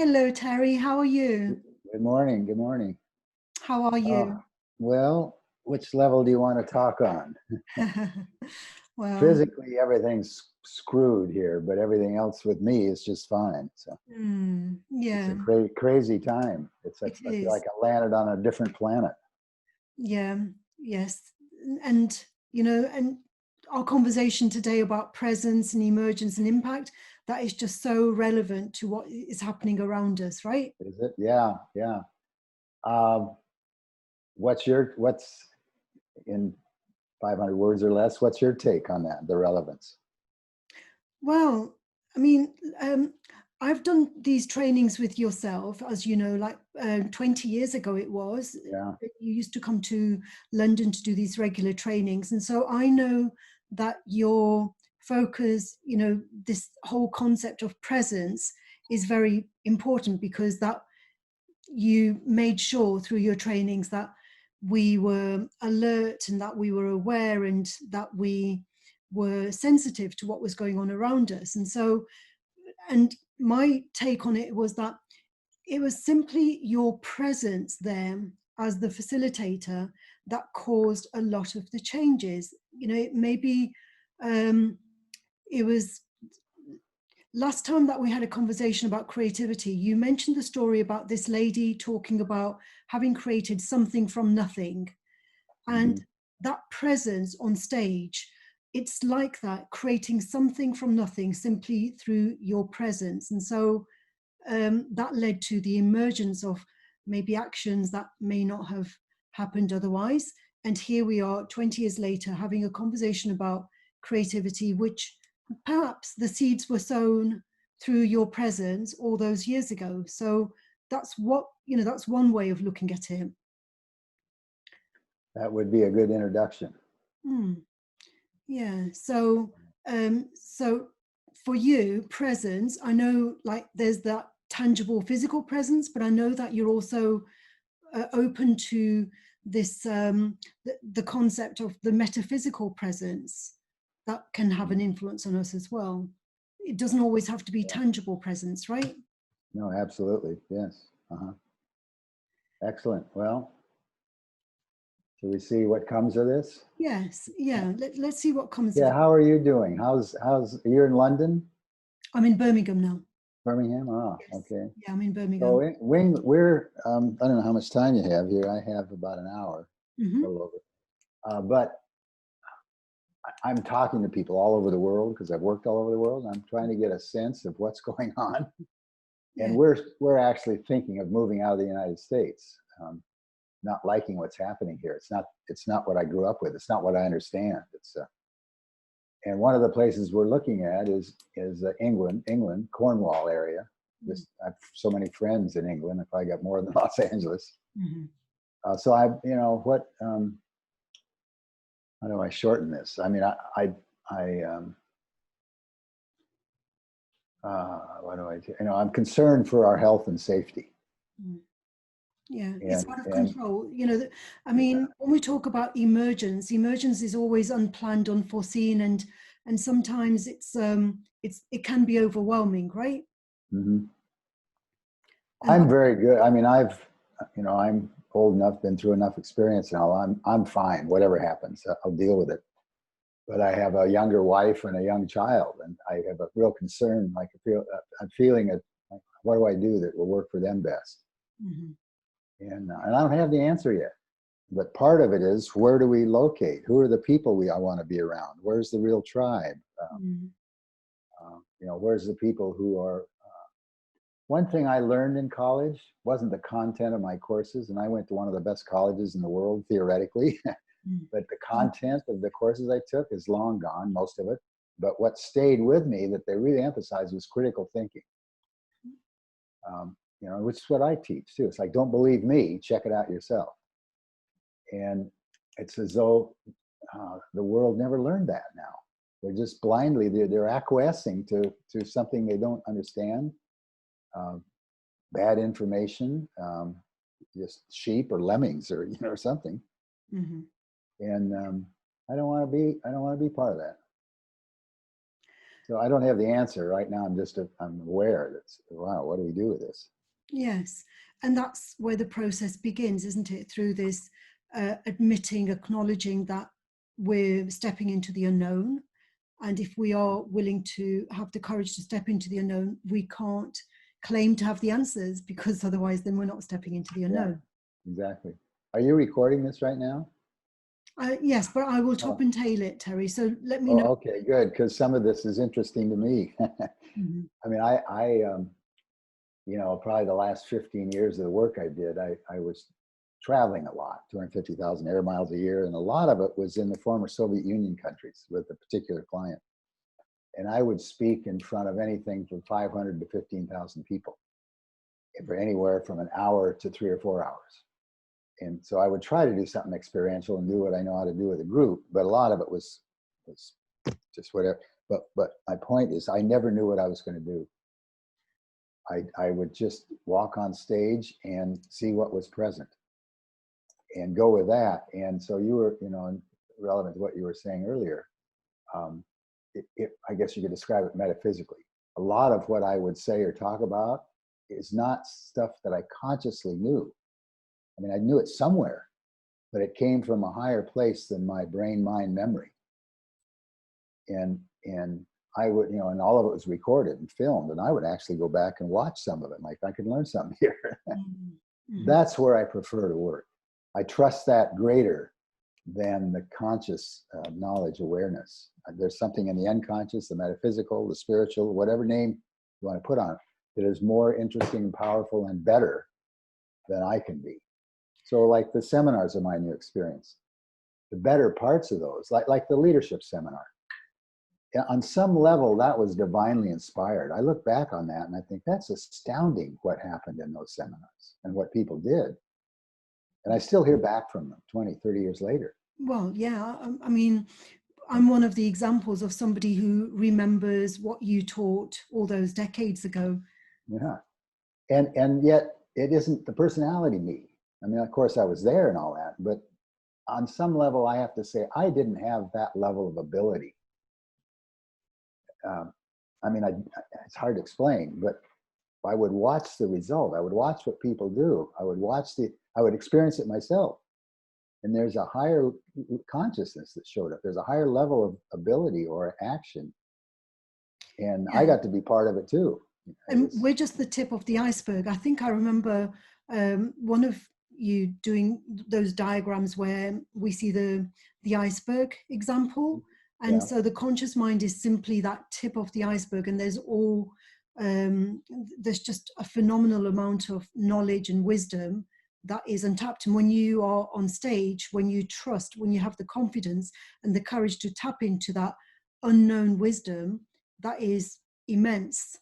Hello, Terry. How are you? Good morning. Good morning. How are Oh, you? well, which level do you want to talk on? Well, Physically, everything's screwed here, but everything else with me is just fine. So it's yeah, a crazy time. It's like it I feel like is. I landed on a different planet. Yeah, yes. And, and our conversation today about presence and emergence and impact, that is just so relevant to what is happening around us, right? Is it? Yeah, yeah. Um, what's in 500 words or less? What's your take on that? The relevance? Well, I mean, I've done these trainings with yourself, as you know, like 20 years ago it was. Yeah. You used to come to London to do these regular trainings. And so I know that your focus, this whole concept of presence is very important because that you made sure through your trainings that we were alert and that we were aware and that we were sensitive to what was going on around us. And so, and my take on it was that it was simply your presence there as the facilitator that caused a lot of the changes. It maybe it was last time that we had a conversation about creativity, you mentioned the story about this lady talking about having created something from nothing. And Hmm. that presence on stage, it's like that, creating something from nothing simply through your presence. And so that led to the emergence of maybe actions that may not have happened otherwise. And here we are 20 years later having a conversation about creativity, which perhaps the seeds were sown through your presence all those years ago. So that's that's one way of looking at it. That would be a good introduction. Hmm. Yeah. So for you, presence, I know like there's that tangible physical presence, but I know that you're also open to this the concept of the metaphysical presence that can have an influence on us as well. It doesn't always have to be Yeah. tangible presence, right? No, absolutely. Yes. Uh-huh. Excellent. Well, shall we see what comes of this? Yes. Yeah. Let's see what comes of Yeah, it. how are you doing? How's you're in London, I'm in Birmingham now. Birmingham? Ah, Yes. okay. Yeah, I'm in So Birmingham. we're I don't know how much time you have here. I have about an hour, a Hmm. little over. But I'm talking to people all over the world because I've worked all over the world. And I'm trying to get a sense of what's going on, and Yeah. we're actually thinking of moving out of the United States. Not liking what's happening here. It's not what I grew up with. It's not what I understand. And one of the places we're looking at is England, Cornwall area. Just I've so many friends in England. I probably got more than Los Angeles. Hmm. So what? How do I shorten this? I mean, what do I do? I'm concerned for our health and safety. Yeah, it's And out of and control. I mean, when we talk about emergence is always unplanned, unforeseen, and sometimes it can be overwhelming, right? mhm. And I'm very good. I mean, I'm old enough, been through enough experience now. I'm fine. Whatever happens, I'll deal with it. But I have a younger wife and a young child, and I have a real concern. I'm feeling it. Like, what do I do that will work for them best? Mhm. And I don't have the answer yet. But part of it is, where do we locate? Who are the people I want to be around? Where's the real tribe? Mhm. Where's the people who are. One thing I learned in college wasn't the content of my courses, and I went to one of the best colleges in the world theoretically. Mhm. But the content of the courses I took is long gone, most of it. But what stayed with me that they really emphasized was critical thinking. Which is what I teach too. It's like, don't believe me, check it out yourself. And it's as though the world never learned that now. They're just blindly, they're acquiescing to something they don't understand, bad information, just sheep or lemmings or something. Mhm. And I don't want to be part of that. So I don't have the answer right now. I'm aware that, wow, what do we do with this? Yes. And that's where the process begins, isn't it? Through this admitting, acknowledging that we're stepping into the unknown. And if we are willing to have the courage to step into the unknown, we can't claim to have the answers, because otherwise then we're not stepping into the unknown. Yeah, exactly. Are you recording this right now? Yes, but I will top and tail it, Terry. So let me know. Okay, good. Because some of this is interesting to me. Mm-hmm. I mean, you know, probably the last 15 years of the work I did, I was traveling a lot, 250,000 air miles a year. And a lot of it was in the former Soviet Union countries with a particular client. And I would speak in front of anything from 500 to 15,000 people for anywhere from an hour to 3 or 4 hours. And so I would try to do something experiential and do what I know how to do with a group, but a lot of it was just whatever. But my point is, I never knew what I was going to do. I would just walk on stage and see what was present and go with that. And so you were, you know, relevant to what you were saying earlier, I guess you could describe it metaphysically. A lot of what I would say or talk about is not stuff that I consciously knew. I mean, I knew it somewhere, but it came from a higher place than my brain-mind memory. And I would, you know, and all of it was recorded and filmed, and I would actually go back and watch some of it. Like, I could learn something here. Mm-hmm. That's where I prefer to work. I trust that greater than the conscious knowledge awareness. There's something in the unconscious, the metaphysical, the spiritual, whatever name you want to put on it, that is more interesting, powerful, and better than I can be. So like the seminars of mine you experienced, the better parts of those, like the leadership seminar, on some level that was divinely inspired. I look back on that and I think that's astounding what happened in those seminars and what people did. And I still hear back from them 20, 30 years later. Well, yeah, I mean, I'm one of the examples of somebody who remembers what you taught all those decades ago. Yeah. And yet it isn't the personality me. I mean, of course I was there and all that, but on some level I have to say I didn't have that level of ability. I mean, it's hard to explain, but I would watch the result. I would watch what people do. I would experience it myself. And there's a higher consciousness that showed up. There's a higher level of ability or action. And I got to be part of it too. And we're just the tip of the iceberg. I think I remember one of you doing those diagrams where we see the iceberg example. And so the conscious mind is simply that tip of the iceberg. And there's just a phenomenal amount of knowledge and wisdom that is untapped. And when you are on stage, when you trust, when you have the confidence and the courage to tap into that unknown wisdom, that is immense.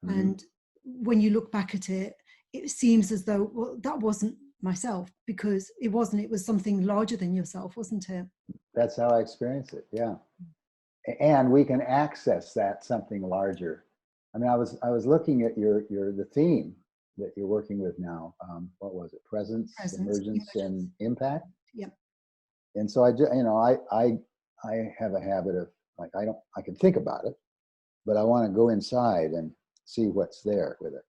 Mm-hmm. And when you look back at it, it seems as though, well, that wasn't myself, because it wasn't. It was something larger than yourself, wasn't it? That's how I experience it. Yeah. And we can access that something larger. I mean, I was looking at the theme that you're working with now. What was it? Presence, emergence, and impact. Yep. And so I have a habit of, like, I can think about it, but I want to go inside and see what's there with it.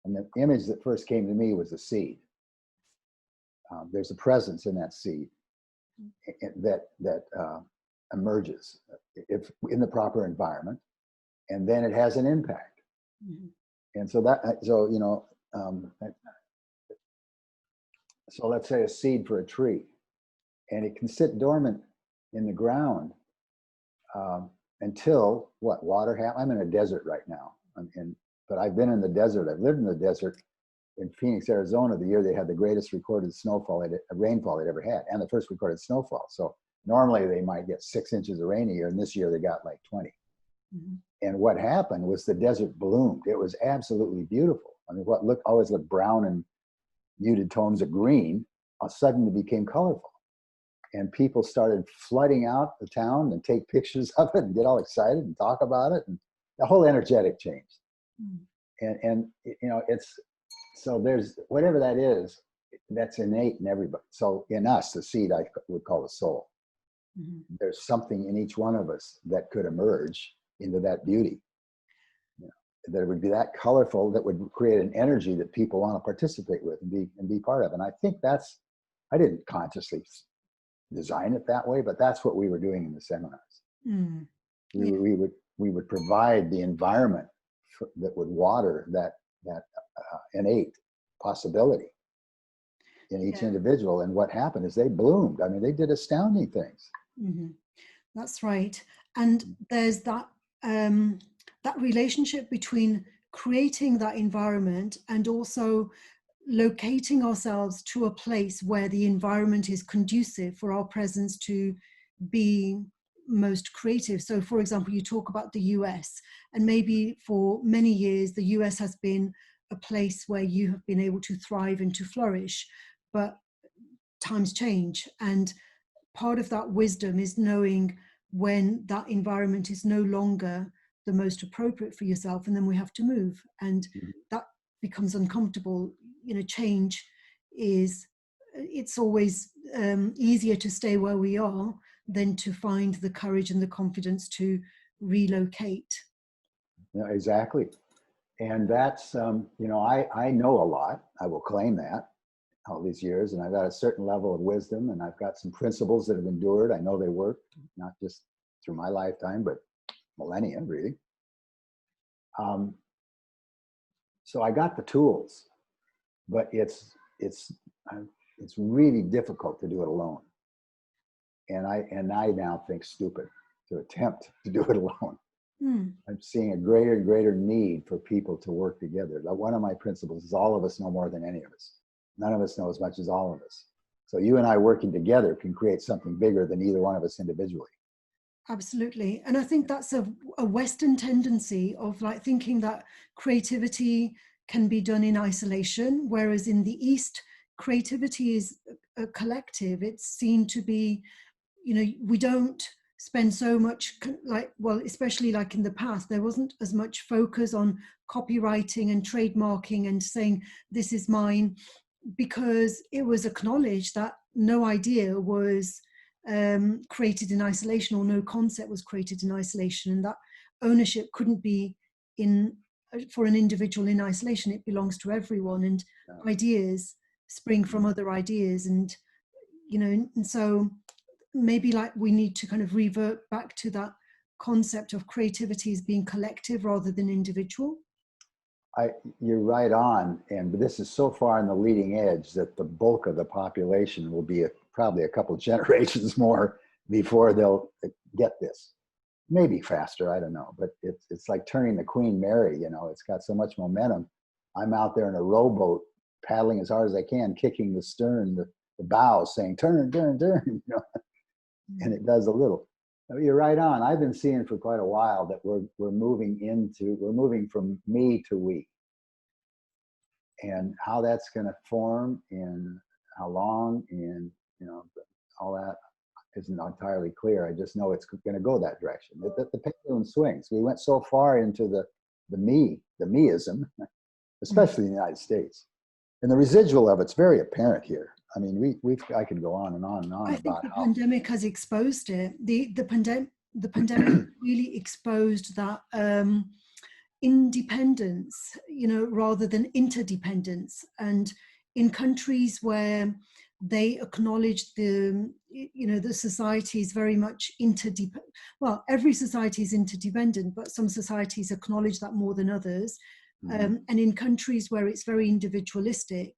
And the image that first came to me was a seed. There's a presence in that seed that emerges if in the proper environment, and then it has an impact. Mm-hmm. And so so let's say a seed for a tree, and it can sit dormant in the ground until water happens. I'm in a desert right now, but I've been in the desert. I've lived in the desert in Phoenix, Arizona, the year they had the greatest recorded rainfall they'd ever had, and the first recorded snowfall. So normally they might get 6 inches of rain a year, and this year they got like 20. Mm-hmm. And what happened was the desert bloomed. It was absolutely beautiful. I mean, what always looked brown and muted tones of green, suddenly became colorful. And people started flooding out the town and take pictures of it and get all excited and talk about it. And the whole energetic changed. Mm-hmm. And you know, so there's whatever that is, that's innate in everybody. So in us, the seed I would call the soul. Mm-hmm. There's something in each one of us that could emerge into that beauty. You know, that it would be that colorful, that would create an energy that people want to participate with and be part of. And I think that's, I didn't consciously design it that way, but that's what we were doing in the seminars. Mm. We would provide the environment that would water that innate possibility in each individual. And what happened is they bloomed. I mean, they did astounding things. Mm-hmm. That's right. And there's that that relationship between creating that environment and also locating ourselves to a place where the environment is conducive for our presence to be most creative. So for example, you talk about the US, and maybe for many years the US has been a place where you have been able to thrive and to flourish, but times change, and part of that wisdom is knowing when that environment is no longer the most appropriate for yourself, and then we have to move, and that becomes uncomfortable. You know, change is, it's always easier to stay where we are than to find the courage and the confidence to relocate. Yeah, exactly. And that's, you know, I know a lot, I will claim that, all these years, and I've got a certain level of wisdom, and I've got some principles that have endured. I know they work, not just through my lifetime, but millennia, really. So I got the tools, but it's really difficult to do it alone. And I now think stupid to attempt to do it alone. I'm seeing a greater and greater need for people to work together. One of my principles is all of us know more than any of us. None of us know as much as all of us. So you and I working together can create something bigger than either one of us individually. Absolutely. And I think that's a Western tendency of like thinking that creativity can be done in isolation, whereas in the East, creativity is a collective. It's seen to be, you know, we don't spend so much, like, well, especially like in the past, there wasn't as much focus on copywriting and trademarking and saying, this is mine, because it was acknowledged that no idea was created in isolation, or no concept was created in isolation, and that ownership couldn't be in for an individual in isolation. It belongs to everyone, and ideas spring from other ideas, and you know, and so maybe like we need to kind of revert back to that concept of creativity as being collective rather than individual. You're right on, and this is so far on the leading edge that the bulk of the population will be probably a couple of generations more before they'll get this. Maybe faster, I don't know, but it's like turning the Queen Mary, you know, it's got so much momentum. I'm out there in a rowboat paddling as hard as I can, kicking the stern, the bows, saying turn, turn, turn, you know, and it does a little. You're right on. I've been seeing for quite a while that we're moving from me to we, and how that's going to form and how long, and you know, all that isn't entirely clear. I just know it's going to go that direction. The pendulum swings. We went so far into the meism, especially in the United States, and the residual of it's very apparent here. I mean, I could go on and on and on. I think the pandemic has exposed it. The pandemic really exposed that independence, you know, rather than interdependence. And in countries where they acknowledge the, you know, the society is very much interdependent. Well, every society is interdependent, but some societies acknowledge that more than others. And in countries where it's very individualistic,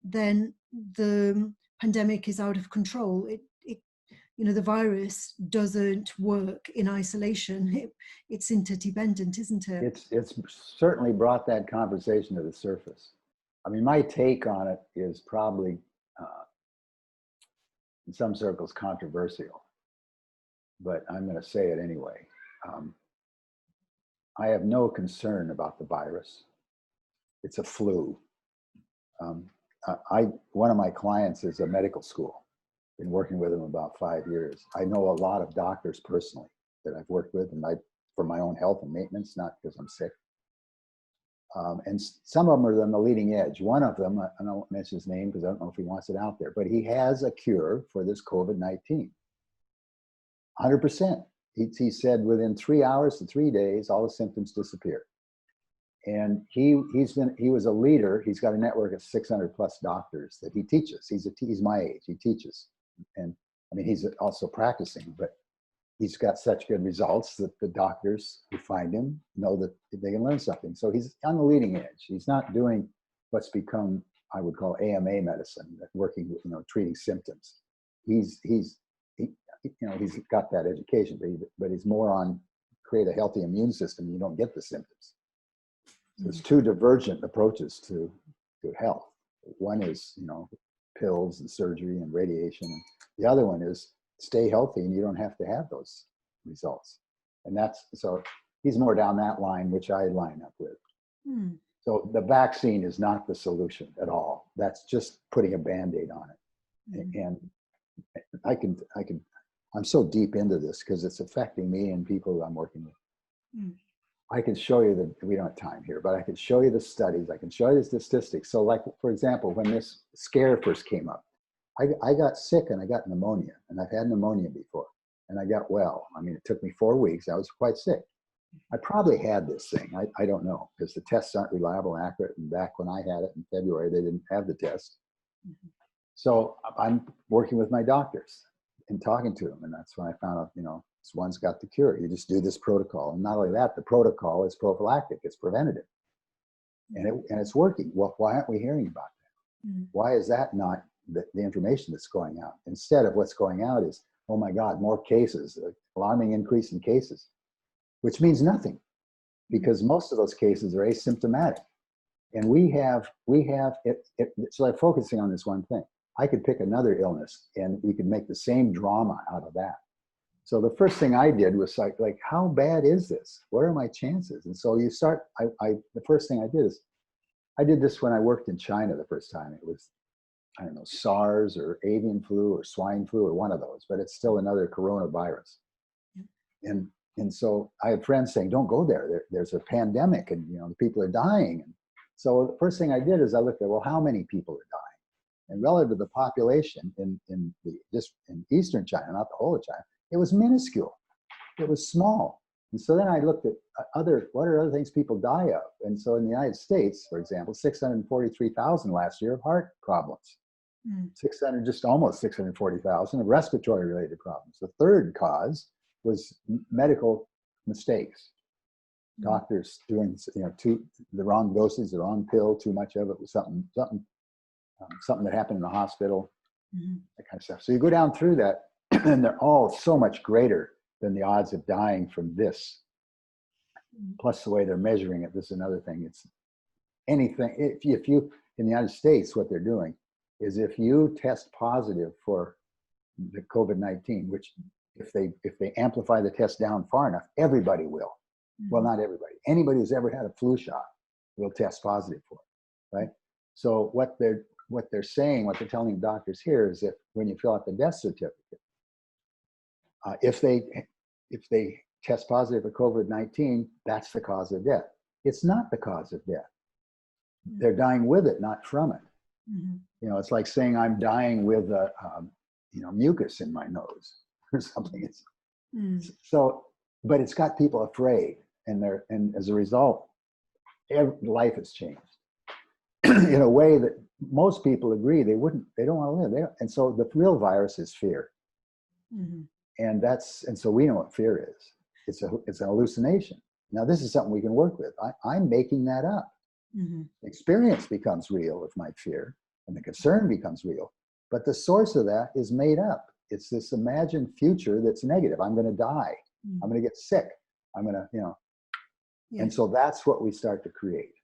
then the pandemic is out of control. It you know, the virus doesn't work in isolation. It's interdependent, isn't it? It's certainly brought that conversation to the surface. I mean, my take on it is probably in some circles controversial, but I'm going to say it anyway. I have no concern about the virus. It's a flu. One of my clients is a medical school. Been working with him about 5 years. I know a lot of doctors personally that I've worked with, and for my own health and maintenance, not because I'm sick. And some of them are on the leading edge. One of them, I don't mention his name because I don't know if he wants it out there, but he has a cure for this COVID-19. 100%. he said within 3 hours to 3 days, all the symptoms disappear. And he was a leader. He's got a network of 600 plus doctors that he teaches. He's my age. He teaches, and I mean he's also practicing, but he's got such good results that the doctors who find him know that they can learn something. So he's on the leading edge. He's not doing what's become, I would call AMA medicine, working with, treating symptoms. He's got that education, but he's more on create a healthy immune system. You don't get the symptoms. So there's two divergent approaches to health. One is, pills and surgery and radiation. And the other one is stay healthy and you don't have to have those results. And so he's more down that line, which I line up with. Mm. So the vaccine is not the solution at all. That's just putting a Band-Aid on it. Mm. And I'm so deep into this because it's affecting me and people I'm working with. Mm. I can show you we don't have time here, but I can show you the studies. I can show you the statistics. So like, for example, when this scare first came up, I got sick and I got pneumonia, and I've had pneumonia before and I got well. I mean, it took me 4 weeks. I was quite sick. I probably had this thing. I don't know, because the tests aren't reliable and accurate. And back when I had it in February, they didn't have the test. Mm-hmm. So I'm working with my doctors and talking to them. And that's when I found out, this one's got the cure. You just do this protocol. And not only that, the protocol is prophylactic. It's preventative. And it's working. Well, why aren't we hearing about that? Mm-hmm. Why is that not the information that's going out? Instead of what's going out is, oh my God, more cases, alarming increase in cases, which means nothing, because most of those cases are asymptomatic. And we have so I'm focusing on this one thing. I could pick another illness and we could make the same drama out of that. So the first thing I did was like, how bad is this? What are my chances? And so you start, the first thing I did is, I did this when I worked in China the first time. It was, I don't know, SARS or avian flu or swine flu or one of those, but it's still another coronavirus. And so I had friends saying, don't go there. There's a pandemic and, the people are dying. And so the first thing I did is I looked at, well, how many people are dying? And relative to the population in Eastern China, not the whole of China, it was minuscule. It was small. And so then I looked at what are other things people die of? And so in the United States, for example, 643,000 last year of heart problems. 600, just almost 640,000 of respiratory related problems. The third cause was medical mistakes. Doctors doing, the wrong dosage, the wrong pill, too much of it, was something that happened in the hospital, that kind of stuff. So you go down through that, and they're all so much greater than the odds of dying from this. Plus the way they're measuring it, this is another thing. It's anything, if you, in the United States, what they're doing is if you test positive for the COVID-19, which if they amplify the test down far enough, everybody will. Well, not everybody. Anybody who's ever had a flu shot will test positive for it, right? So what they're saying, what they're telling doctors here is that when you fill out the death certificate, if they test positive for COVID-19, that's the cause of death. It's not the cause of death. They're dying with it, not from it. It's like saying I'm dying with mucus in my nose or something. So, but it's got people afraid, and as a result, life has changed in a way that most people agree they don't want to live. And so the real virus is fear. And so we know what fear is. It's an hallucination. Now this is something we can work with. I'm making that up. Experience becomes real with my fear, and the concern becomes real. But the source of that is made up. It's this imagined future that's negative. I'm going to die. I'm going to get sick. I'm going to, And so that's what we start to create,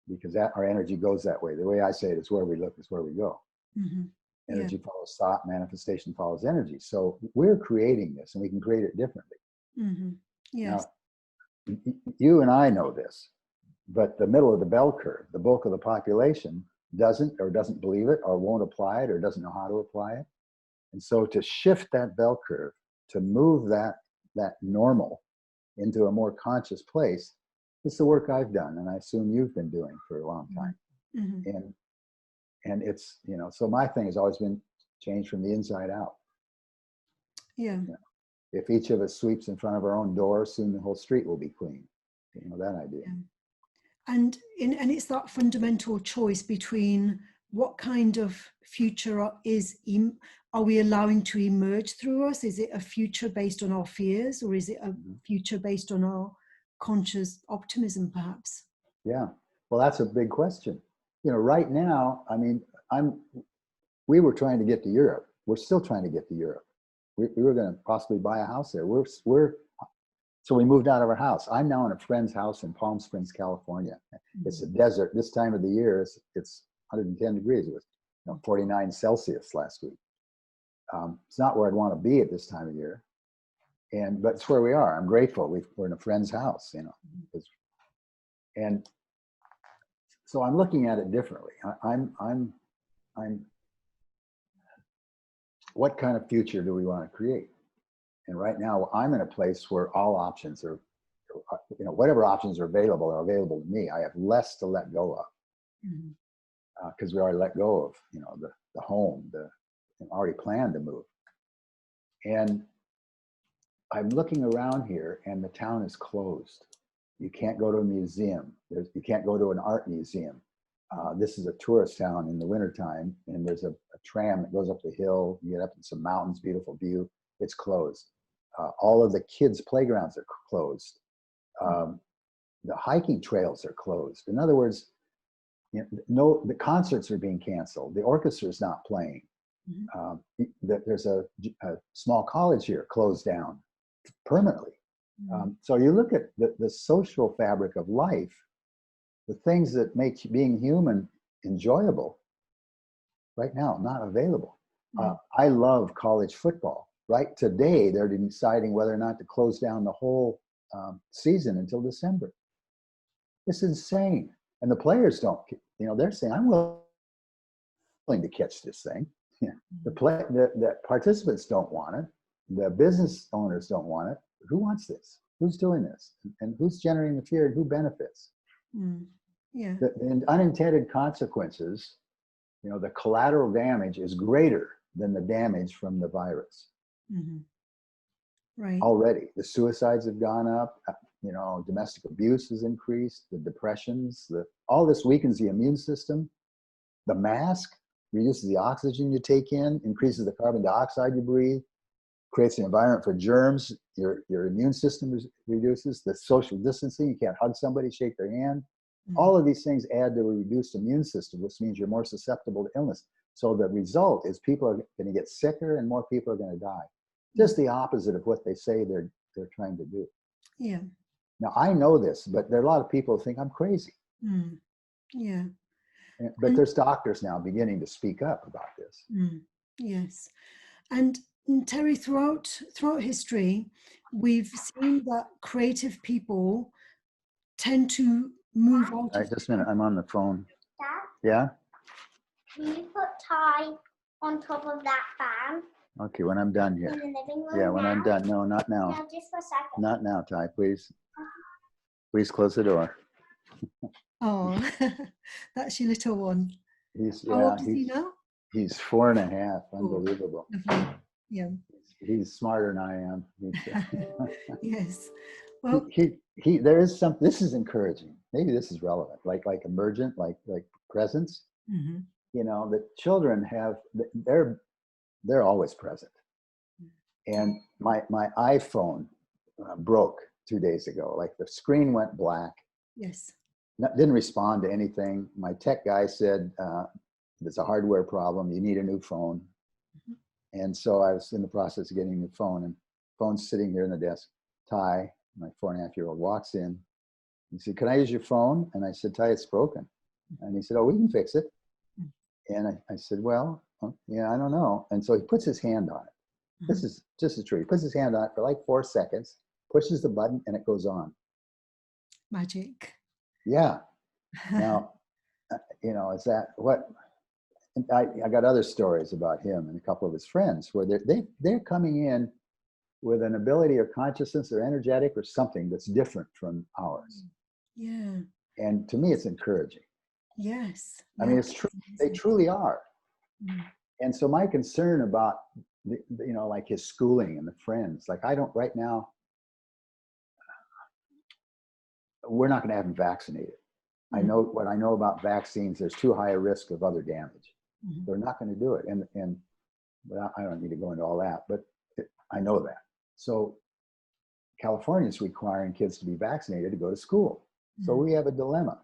because our energy goes that way. The way I say it is, where we look is where we go. Energy follows thought, manifestation follows energy. So we're creating this, and we can create it differently. Yes. Now, you and I know this, but the middle of the bell curve, the bulk of the population doesn't believe it, or won't apply it, or doesn't know how to apply it. And so to shift that bell curve, to move that normal into a more conscious place, it's the work I've done, and I assume you've been doing for a long time. And it's, so my thing has always been change from the inside out. Yeah. if each of us sweeps in front of our own door, soon the whole street will be clean. You know, that idea. Yeah. And it's that fundamental choice between what kind of future are we allowing to emerge through us? Is it a future based on our fears, or is it a future based on our conscious optimism, perhaps? Yeah. Well, that's a big question. You know, right now, I mean, we were trying to get to Europe. We're still trying to get to Europe. We were going to possibly buy a house there. So we moved out of our house. I'm now in a friend's house in Palm Springs, California. It's a desert. This time of the year, it's 110 degrees. It was 49 Celsius last week. It's not where I'd want to be at this time of year, but it's where we are. I'm grateful. We're in a friend's house, you know, and so I'm looking at it differently. I'm what kind of future do we want to create? And right now, I'm in a place where all options are, you know, whatever options are available to me. I have less to let go of, because we already let go of, you know, the home, already planned to move. And I'm looking around here, and the town is closed. You can't go to a museum. You can't go to an art museum. This is a tourist town in the wintertime, and there's a tram that goes up the hill. You get up in some mountains, beautiful view. It's closed. All of the kids' playgrounds are closed. The hiking trails are closed. In other words, you know, the concerts are being canceled. The orchestra is not playing. There's a small college here closed down permanently. So you look at the social fabric of life, the things that make being human enjoyable, right now, not available. I love college football. Right today, they're deciding whether or not to close down the whole season until December. It's insane. And the players don't, you know, they're saying, I'm willing to catch this thing. Yeah. The participants don't want it. The business owners don't want it. Who wants this? Who's doing this? And who's generating the fear, and who benefits? Yeah. The unintended consequences, you know, the collateral damage is greater than the damage from the virus. Right. Already, the suicides have gone up. You know, domestic abuse has increased. The depressions, all this weakens the immune system. The mask reduces the oxygen you take in, increases the carbon dioxide you breathe, creates an environment for germs. Your immune system reduces. The social distancing, you can't hug somebody, shake their hand. All of these things add to a reduced immune system, which means you're more susceptible to illness. So the result is people are going to get sicker and more people are going to die. Just the opposite of what they say they're trying to do. Yeah. Now, I know this, but there are a lot of people who think I'm crazy. Yeah. But there's doctors now beginning to speak up about this. Yes. And Terry, throughout history, we've seen that creative people tend to move out. All right, just a minute. I'm on the phone. Dad? Yeah? Will you put Ty on top of that fan? Okay, when I'm done here. In the living room Yeah, when now? I'm done. No, not now. No, just for a second. Not now, Ty, please. Please close the door. Oh, that's your little one. How old is he now? He's 4.5. Unbelievable. Lovely. Yeah. He's smarter than I am. Yes. Well, there is some. This is encouraging. Maybe this is relevant. Like emergent, like presence. You know, the children they're always present. And my iPhone broke 2 days ago. Like the screen went black. Yes. Didn't respond to anything. My tech guy said, it's a hardware problem. You need a new phone. And so I was in the process of getting a new phone, and phone's sitting here in the desk. Ty, my 4.5-year-old, walks in. He said, "Can I use your phone?" And I said, "Ty, it's broken." And he said, "Oh, we can fix it." And I said, "Well, yeah, I don't know." And so he puts his hand on it. This is just as true. He puts his hand on it for like 4 seconds, pushes the button, and it goes on. Magic. Yeah. Now, you know, is that what? I got other stories about him and a couple of his friends where they're coming in with an ability or consciousness or energetic or something that's different from ours. Yeah. And to me, it's encouraging. Yes. I mean, it's true. They truly are. And so my concern about you know, like his schooling and the friends. Like I don't, right now, we're not going to have him vaccinated. I know what I know about vaccines, there's too high a risk of other damage. They're not going to do it. And well, I don't need to go into all that, but I know that. So California is requiring kids to be vaccinated to go to school. So we have a dilemma.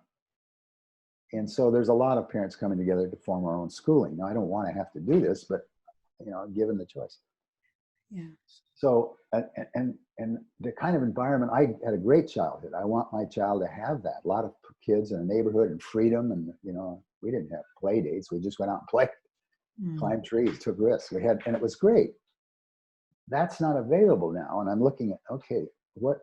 And so there's a lot of parents coming together to form our own schooling. Now, I don't want to have to do this, but, you know, given the choice. Yeah. So, and the kind of environment, I had a great childhood. I want my child to have that. A lot of kids in a neighborhood and freedom. And, you know, we didn't have play dates. We just went out and played, climbed trees, took risks. And it was great. That's not available now. And I'm looking at, okay, what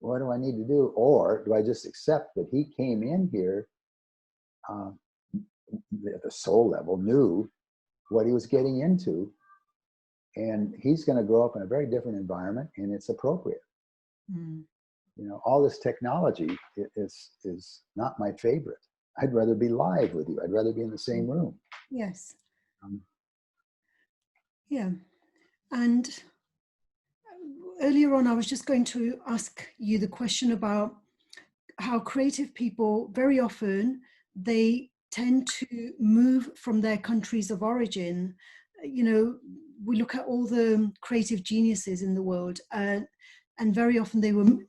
do I need to do? Or do I just accept that he came in here at the soul level, knew what he was getting into, and he's going to grow up in a very different environment, and it's appropriate. You know, all this technology is not my favorite. I'd rather be live with you. I'd rather be in the same room. Yes. Yeah. And earlier on, I was just going to ask you the question about how creative people, very often, they tend to move from their countries of origin. You know, we look at all the creative geniuses in the world, and very often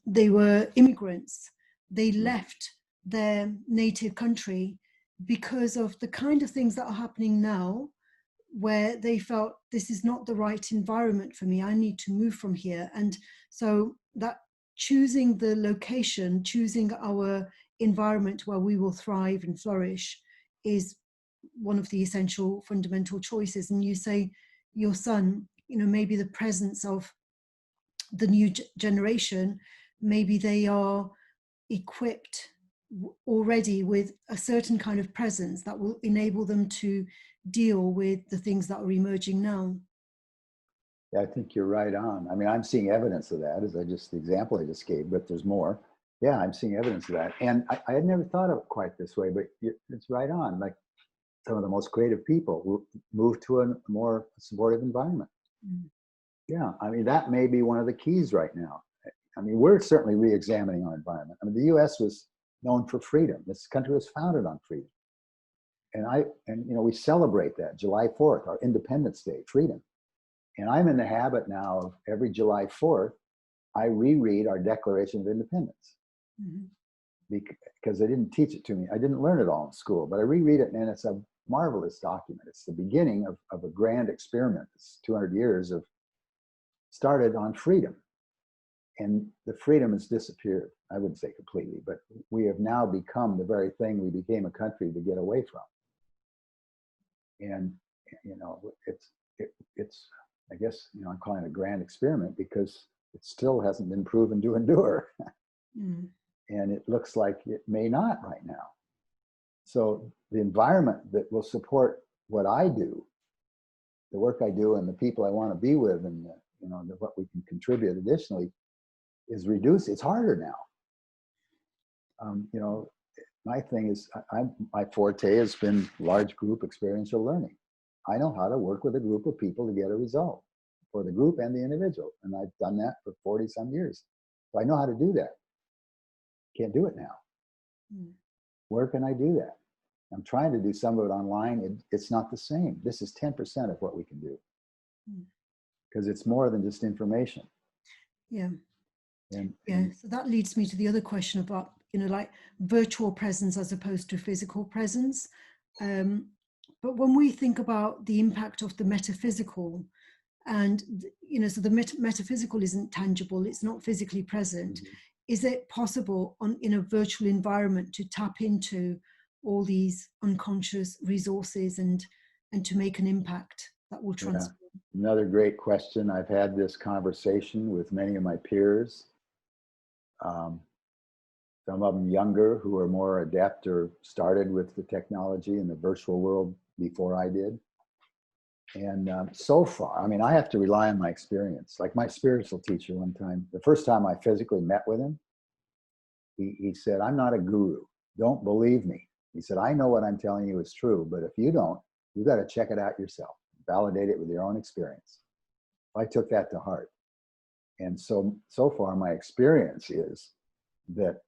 they were immigrants. They left their native country because of the kind of things that are happening now, where they felt this is not the right environment for me. I need to move from here. And so that choosing the location, choosing our environment where we will thrive and flourish is one of the essential fundamental choices. And you say your son, you know, maybe the presence of the new generation, maybe they are equipped already with a certain kind of presence that will enable them to deal with the things that are emerging now. Yeah, I think you're right on. I mean, I'm seeing evidence of that, as the example I just gave, but there's more. Yeah, I'm seeing evidence of that. And I had never thought of it quite this way, but it's right on. Like some of the most creative people will move to a more supportive environment. Yeah, I mean, that may be one of the keys right now. I mean, we're certainly re-examining our environment. I mean, the US was known for freedom. This country was founded on freedom. And you know, we celebrate that July 4th, our Independence Day, freedom. And I'm in the habit now of every July 4th, I reread our Declaration of Independence. Because they didn't teach it to me. I didn't learn it all in school, but I reread it, and it's a marvelous document. It's the beginning of a grand experiment. It's 200 years of started on freedom. And the freedom has disappeared. I wouldn't say completely, but we have now become the very thing we became a country to get away from. And, you know, it's I guess, you know, I'm calling it a grand experiment because it still hasn't been proven to endure. And it looks like it may not right now. So the environment that will support what I do, the work I do, and the people I want to be with, and you know, what we can contribute additionally, is reduced. It's harder now. You know, my thing is, my forte has been large group experiential learning. I know how to work with a group of people to get a result for the group and the individual. And I've done that for 40 some years. So I know how to do that. Can't do it now. Where can I do that? I'm trying to do some of it online. It's not the same. This is 10% of what we can do. Because it's more than just information. Yeah. And So that leads me to the other question about, you know, like virtual presence as opposed to physical presence. But when we think about the impact of the metaphysical, and, you know, so the metaphysical isn't tangible, it's not physically present. Is it possible in a virtual environment to tap into all these unconscious resources and to make an impact that will transform? Yeah. Another great question. I've had this conversation with many of my peers. Some of them younger who are more adept or started with the technology in the virtual world before I did. And so far, I mean, I have to rely on my experience. Like my spiritual teacher one time, the first time I physically met with him, he said, "I'm not a guru. Don't believe me." He said, "I know what I'm telling you is true, but if you don't, you got to check it out yourself. Validate it with your own experience." I took that to heart. And so far, my experience is that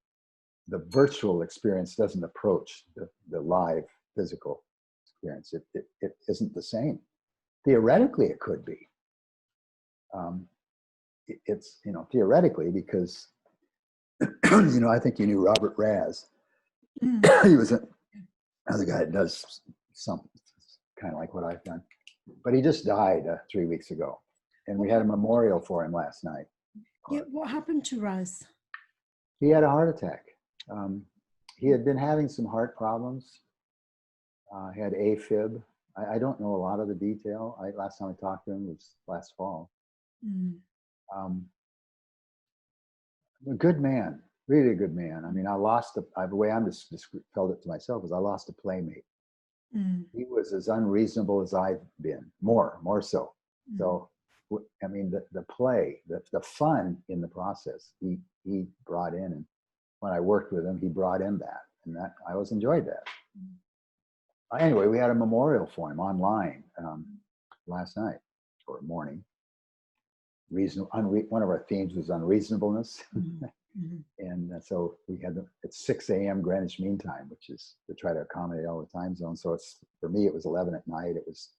the virtual experience doesn't approach the live physical experience. It isn't the same. Theoretically, it could be. It's, theoretically, because, I think you knew Robert Raz. He was another guy that does something kind of like what I've done. But he just died 3 weeks ago. And we had a memorial for him last night. Yeah, what happened to Raz? He had a heart attack. He had been having some heart problems. He had AFib. I don't know a lot of the detail. Last time I talked to him was last fall. A good man, really a good man. I mean, the way I'm just felt it to myself is I lost a playmate. He was as unreasonable as I've been, more so. So, I mean, the play, the fun in the process, he brought in, and when I worked with him, he brought in that, and that I always enjoyed that. Anyway, we had a memorial for him online last night or morning. One of our themes was unreasonableness. And so we had it's 6 a.m. Greenwich Mean Time, which is to try to accommodate all the time zones. So for me, it was 11 at night. It was,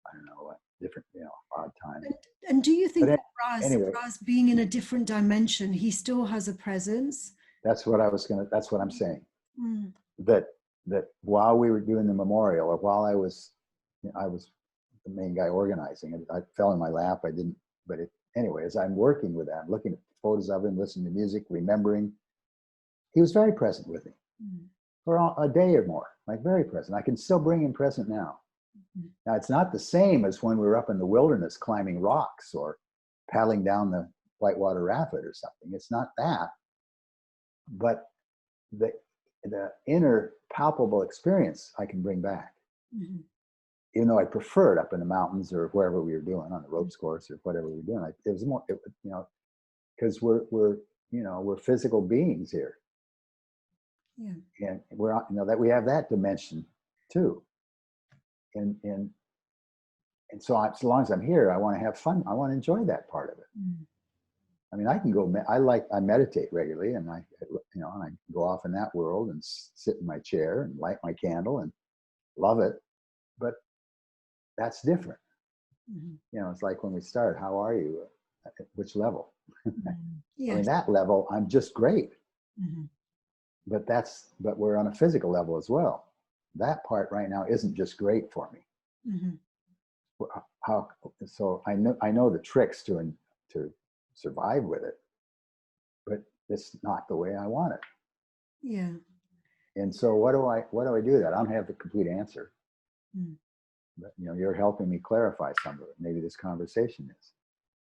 I don't know, a different, odd time. And do you think that anyway, Raz being in a different dimension, he still has a presence? That's what I'm saying. That while we were doing the memorial, or while I was the main guy organizing it, I fell in my lap. I didn't, anyway, as I'm working with that, looking at photos of him, listening to music, remembering, he was very present with me for a day or more, like very present. I can still bring him present now. Now, it's not the same as when we were up in the wilderness climbing rocks or paddling down the Whitewater Rapid or something. It's not that. But the inner palpable experience I can bring back. Even though I preferred up in the mountains or wherever we were doing, on the ropes course or whatever we were doing, it was more, because we're physical beings here. Yeah. And we're, that we have that dimension too. And so as long as I'm here, I want to have fun. I want to enjoy that part of it. I mean, I can go, I meditate regularly, and I go off in that world and sit in my chair and light my candle and love it. But that's different. It's like when we start, how are you? At which level? Yes. I mean, that level, I'm just great. But we're on a physical level as well. That part right now isn't just great for me. So I know the tricks to survive with it, but it's not the way I want it. Yeah. And so what do I do that? I don't have the complete answer. But you're helping me clarify some of it. Maybe this conversation is.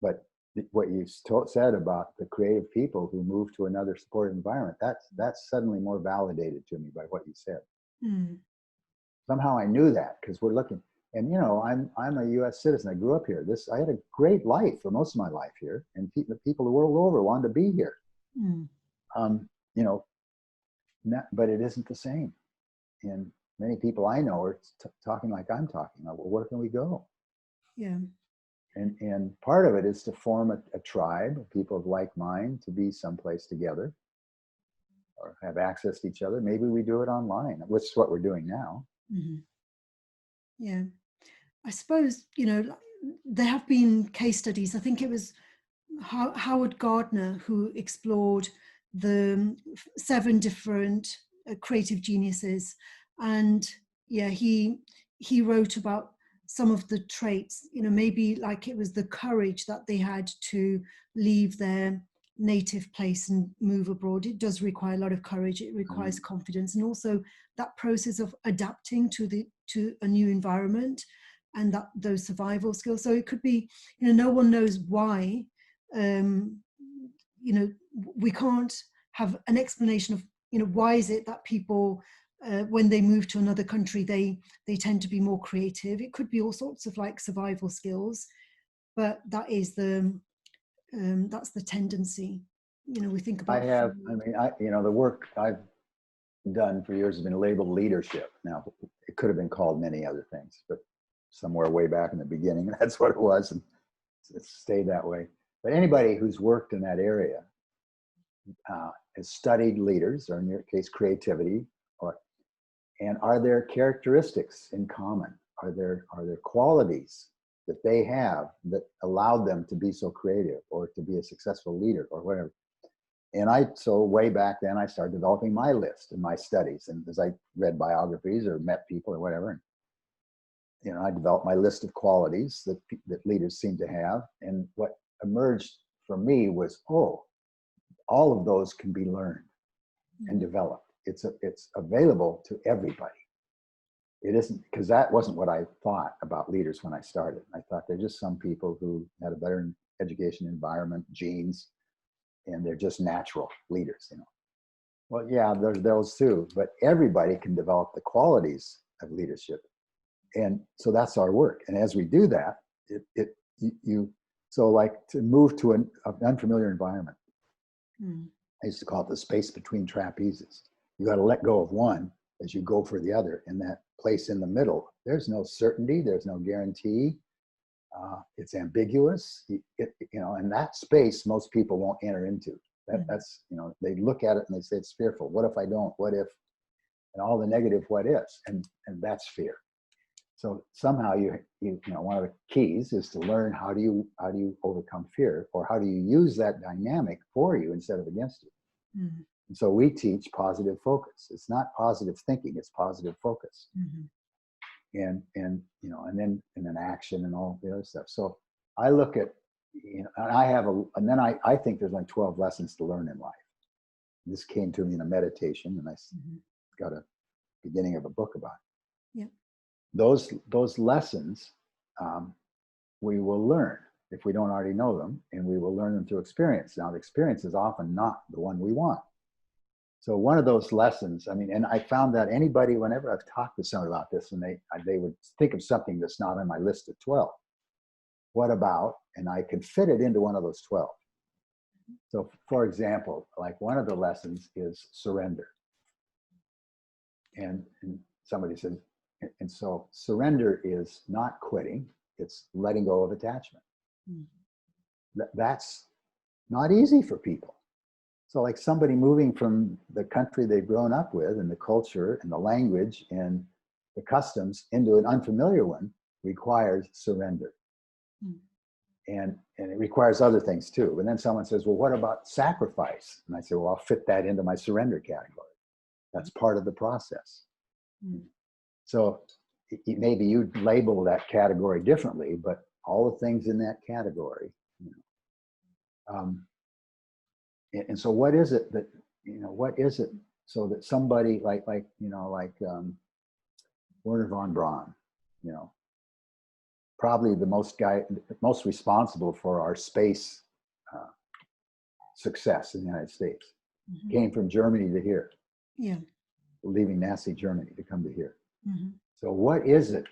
But what you said about the creative people who move to another supportive environment, that's suddenly more validated to me by what you said. Somehow I knew that, because we're looking, and I'm a U.S. citizen. I grew up here. I had a great life for most of my life here, and the people the world over wanted to be here. But it isn't the same. And many people I know are talking like I'm talking. Well, where can we go? Yeah. And part of it is to form a tribe of people of like mind, to be someplace together or have access to each other. Maybe we do it online, which is what we're doing now. Yeah. I suppose, there have been case studies. I think it was Howard Gardner who explored the 7 different creative geniuses. And yeah, he wrote about some of the traits, maybe like it was the courage that they had to leave their native place and move abroad. It does require a lot of courage. It requires confidence, and also that process of adapting to a new environment, and those survival skills. So it could be, no one knows why. We can't have an explanation of, why is it that people, when they move to another country, they tend to be more creative. It could be all sorts of like survival skills, but that is that's the tendency. We think about. The work I've done for years has been labeled leadership. Now, it could have been called many other things, but somewhere way back in the beginning, that's what it was. And it's stayed that way. But anybody who's worked in that area has studied leaders, or in your case, creativity, and are there characteristics in common? Are there qualities that they have that allowed them to be so creative or to be a successful leader or whatever? And so way back then, I started developing my list in my studies. And as I read biographies or met people or whatever, I developed my list of qualities that leaders seem to have. And what emerged for me was, all of those can be learned and developed. It's available to everybody. It isn't, because that wasn't what I thought about leaders when I started. I thought they're just some people who had a better education environment, genes, and they're just natural leaders, Well, yeah, there's those too, but everybody can develop the qualities of leadership. And so that's our work. And as we do that, so like to move to an unfamiliar environment, I used to call it the space between trapezes. You got to let go of one as you go for the other. In that place in the middle, there's no certainty, there's no guarantee. It's ambiguous, and that space most people won't enter into. That's, they look at it and they say it's fearful. What if I don't? What if? And all the negative what ifs, and that's fear. So somehow one of the keys is to learn how do you overcome fear, or how do you use that dynamic for you instead of against you. Mm-hmm. And so we teach positive focus. It's not positive thinking; it's positive focus. Mm-hmm. And then action and all the other stuff. So I look at, and I think there's like 12 lessons to learn in life. This came to me in a meditation, and I got a beginning of a book about it. Yeah. Those lessons we will learn if we don't already know them, and we will learn them through experience. Now, the experience is often not the one we want. So one of those lessons, and I found that anybody, whenever I've talked to someone about this, and they would think of something that's not on my list of 12. What about? And I could fit it into one of those 12. So for example, like one of the lessons is surrender. And somebody says, and so surrender is not quitting, it's letting go of attachment. That's not easy for people. So like somebody moving from the country they've grown up with, and the culture and the language and the customs, into an unfamiliar one requires surrender. And it requires other things too. And then someone says, well, what about sacrifice? And I say, well, I'll fit that into my surrender category. That's part of the process. So maybe you'd label that category differently, but all the things in that category, and so what is it that, what is it so that somebody like Wernher von Braun, probably the most responsible for our space success in the United States, came from Germany to here. Yeah. Leaving Nazi Germany to come to here. So what is it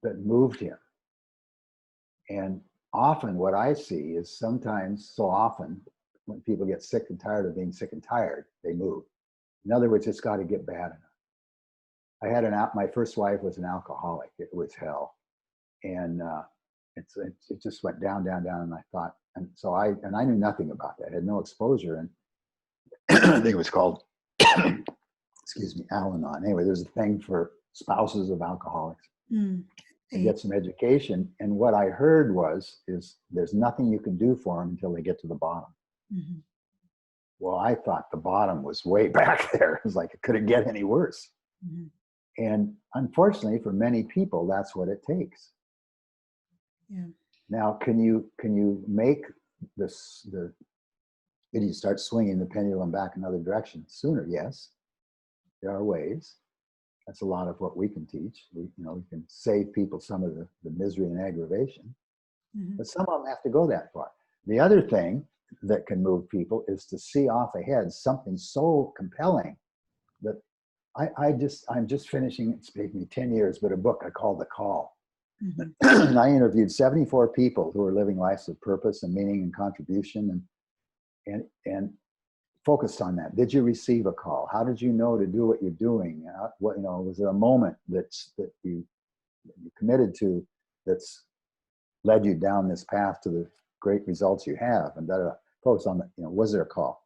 that moved him? And often what I see is so often when people get sick and tired of being sick and tired, they move. In other words, it's got to get bad enough. I had my first wife was an alcoholic. It was hell. And it just went down, down, down. And I thought, and so I knew nothing about that. I had no exposure. And I think it was called, excuse me, Al-Anon. Anyway, there's a thing for spouses of alcoholics. To get some education. And what I heard is there's nothing you can do for them until they get to the bottom. Well, I thought the bottom was way back there. It was like, could it get any worse? And unfortunately, for many people, that's what it takes. Yeah. Now, can you make can you start swinging the pendulum back another direction sooner? Yes, there are ways. That's a lot of what we can teach. We can save people some of the misery and aggravation, but some of them have to go that far. The other thing that can move people is to see off ahead something so compelling that I'm just finishing, it's taken me 10 years, but a book I call The Call. And I interviewed 74 people who are living lives of purpose and meaning and contribution, and focused on that. Did you receive a call? How did you know to do what you're doing? Was there a moment that you committed to that's led you down this path to the great results you have, and focus on the, was there a call?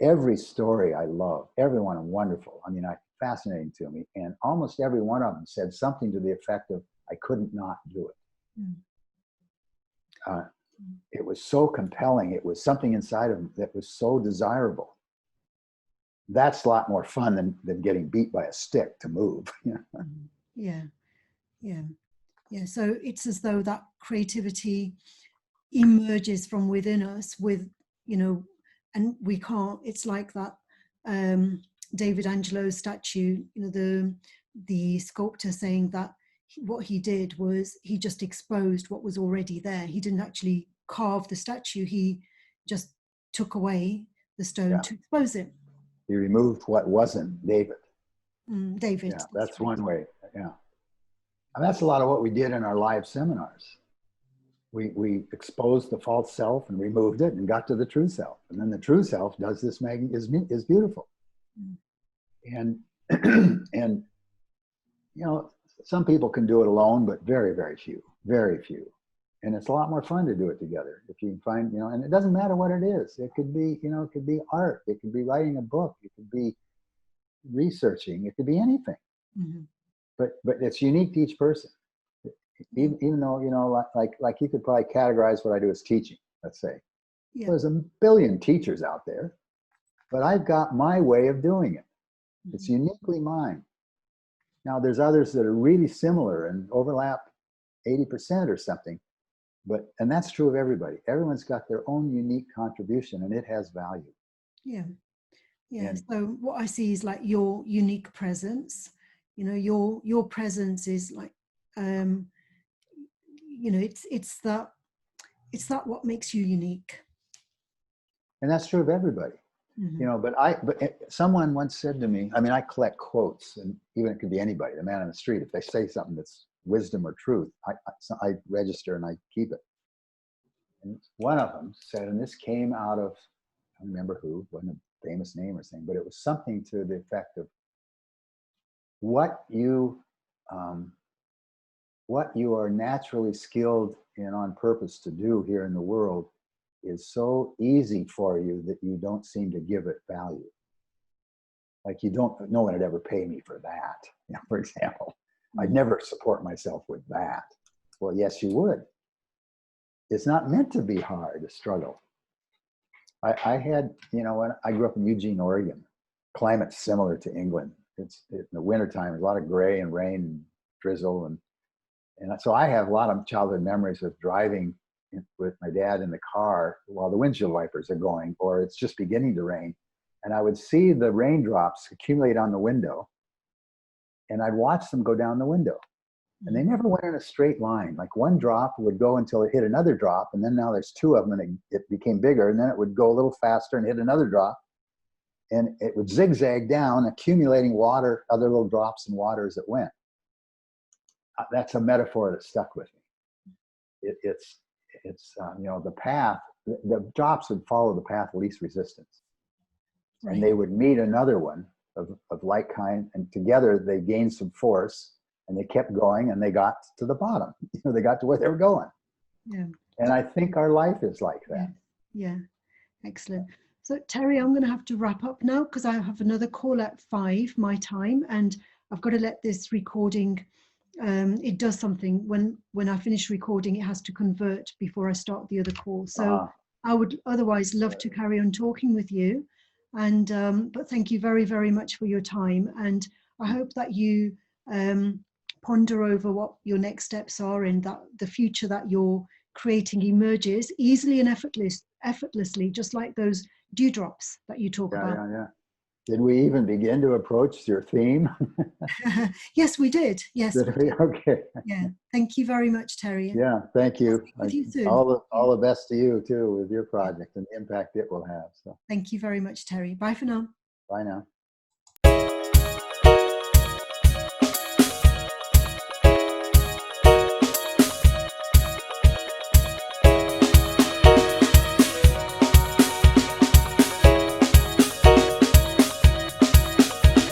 Every story I love, everyone are wonderful. I mean, fascinating to me. And almost every one of them said something to the effect of, I couldn't not do it. It was so compelling. It was something inside of them that was so desirable. That's a lot more fun than getting beat by a stick to move. Yeah. So it's as though that creativity emerges from within us with, and we can't, it's like that David Angelo's statue, the sculptor saying that what he did was he just exposed what was already there. He didn't actually carve the statue. He just took away the stone to expose it. He removed what wasn't David. David. Yeah, that's one way. Yeah. And that's a lot of what we did in our live seminars. We exposed the false self and removed it and got to the true self. And then the true self does this is beautiful. And, some people can do it alone, but very, very few. And it's a lot more fun to do it together. If you can find, and it doesn't matter what it is. It could be, it could be art. It could be writing a book. It could be researching. It could be anything. But it's unique to each person. Even though, like you could probably categorize what I do as teaching, let's say. Yeah. There's a billion teachers out there, but I've got my way of doing it. It's uniquely mine. Now, there's others that are really similar and overlap 80% or something, and that's true of everybody. Everyone's got their own unique contribution, and it has value. Yeah. So what I see is like your unique presence. Your presence is like, it's that what makes you unique. And that's true of everybody. But someone once said to me, I collect quotes, and even it could be anybody, the man on the street. If they say something that's wisdom or truth, I register and I keep it. And one of them said, and this came out of, I don't remember who, wasn't a famous name or something, but it was something to the effect of what you are naturally skilled and on purpose to do here in the world is so easy for you that you don't seem to give it value. Like no one would ever pay me for that. For example, I'd never support myself with that. Well, yes, you would. It's not meant to be hard, a struggle. I had, when I grew up in Eugene, Oregon, climate's similar to England. It's in the wintertime, there's a lot of gray and rain and drizzle. And so I have a lot of childhood memories of driving with my dad in the car while the windshield wipers are going, or it's just beginning to rain. And I would see the raindrops accumulate on the window, and I'd watch them go down the window. And they never went in a straight line. Like one drop would go until it hit another drop, and then now there's two of them, and it became bigger, and then it would go a little faster and hit another drop. And it would zigzag down, accumulating water, other little drops in water as it went. That's a metaphor that stuck with me. It's the path, the drops would follow the path of least resistance. Right. And they would meet another one of like kind, and together they gained some force, and they kept going, and they got to the bottom. They got to where they were going. Yeah. And I think our life is like that. Yeah. Excellent. So Terry, I'm going to have to wrap up now because I have another call at 5 my time, and I've got to let this recording. It does something when I finish recording. It has to convert before I start the other call. So I would otherwise love to carry on talking with you, and but thank you very, very much for your time. And I hope that you ponder over what your next steps are, and that the future that you're creating emerges easily and effortlessly, just like those dewdrops that you talk about. Yeah. Did we even begin to approach your theme? Yes, we did. Yes. Okay. Yeah. Thank you very much, Terry. Yeah. Thank you. With you soon. All the best to you too with your project and the impact it will have. So. Thank you very much, Terry. Bye for now. Bye now.